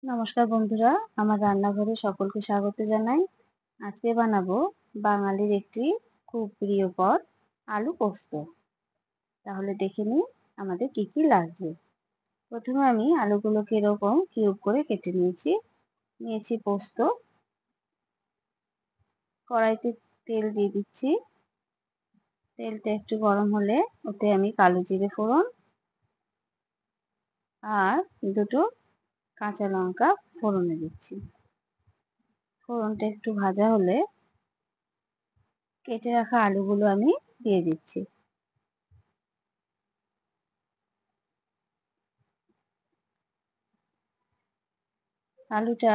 নমস্কার বন্ধুরা, আমার রান্নাঘরে সকলকে স্বাগত জানাই। আজকে বানাবো বাঙালির একটি খুব প্রিয় পদ, আলু পোস্ত। তাহলে দেখে নিই আমাদের কি কি লাগছে। প্রথমে আমি আলুগুলোকে এরকম কিউব করে কেটে নিয়েছি পোস্ত। কড়াইতে তেল দিয়ে দিচ্ছি। তেলটা একটু গরম হলে ওতে আমি কালো জিরে ফোড়ন আর দুটো কাঁচা লঙ্কা ফোড়নে দিচ্ছি। ফোড়নটা একটু ভাজা হলে কেটে রাখা আলুগুলো আমি দিয়ে দিচ্ছি। আলুটা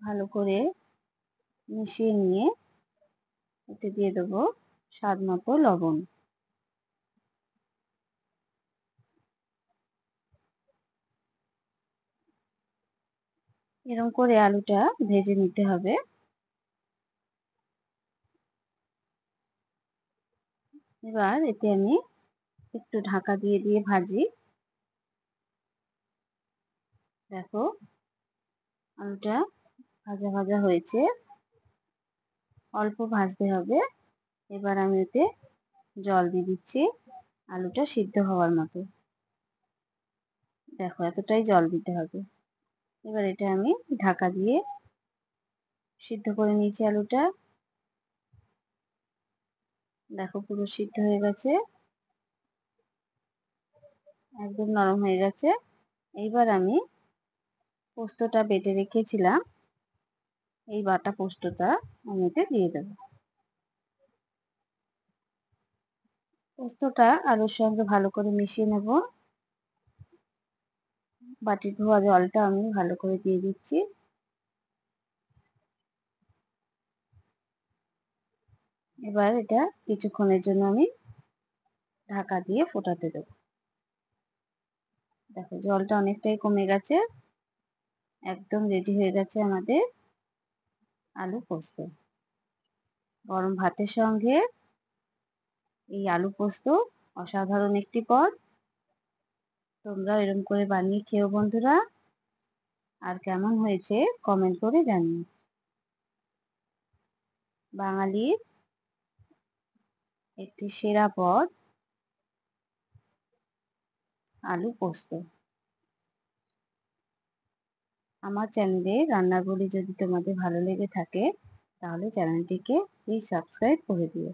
ভালো করে মিশিয়ে নিয়ে এতে দিয়ে দেবো স্বাদ মতো লবণ। এরকম করে আলুটা ভেজে নিতে হবে। এবার এতে আমি একটু ঢাকা দিয়ে দিয়ে ভাজি। দেখো আলুটা ভাজা ভাজা হয়েছে, অল্প ভাজতে হবে। এবার আমি এতে জল দিয়ে দিচ্ছি আলুটা সিদ্ধ হওয়ার মতো। দেখো এতটাই জল দিতে হবে। এবার এটা আমি ঢাকা দিয়ে সিদ্ধ করে নিয়েছি আলুটা। দেখো পুরো সিদ্ধ হয়ে গেছে, একদম নরম হয়ে গেছে। এইবার আমি পোস্তটা বেটে রেখেছিলাম, এই বাটা পোস্তটা আমি এতে দিয়ে দেবো। পোস্তটা আলুর সঙ্গে ভালো করে মিশিয়ে নেব। বাটি ধোয়া জলটা আমি ভালো করে দিয়ে দিচ্ছি। এবার এটা কিছুক্ষণের জন্য আমি ঢাকা দিয়ে ফোটাতে দেবো। দেখো জলটা অনেকটাই কমে গেছে, একদম রেডি হয়ে গেছে আমাদের আলু পোস্ত। গরম ভাতের সঙ্গে এই আলু পোস্ত অসাধারণ একটি পদ। তোমরা এরকম করে বানিয়ে খেও বন্ধুরা, আর কেমন হয়েছে কমেন্ট করে জানিও। বাঙালির একটি সেরা পদ আলু পোস্ত। আমার চ্যানেলে রান্নাগুলি যদি তোমাদের ভালো লেগে থাকে তাহলে চ্যানেলটিকে প্লিজ সাবস্ক্রাইব করে দিও।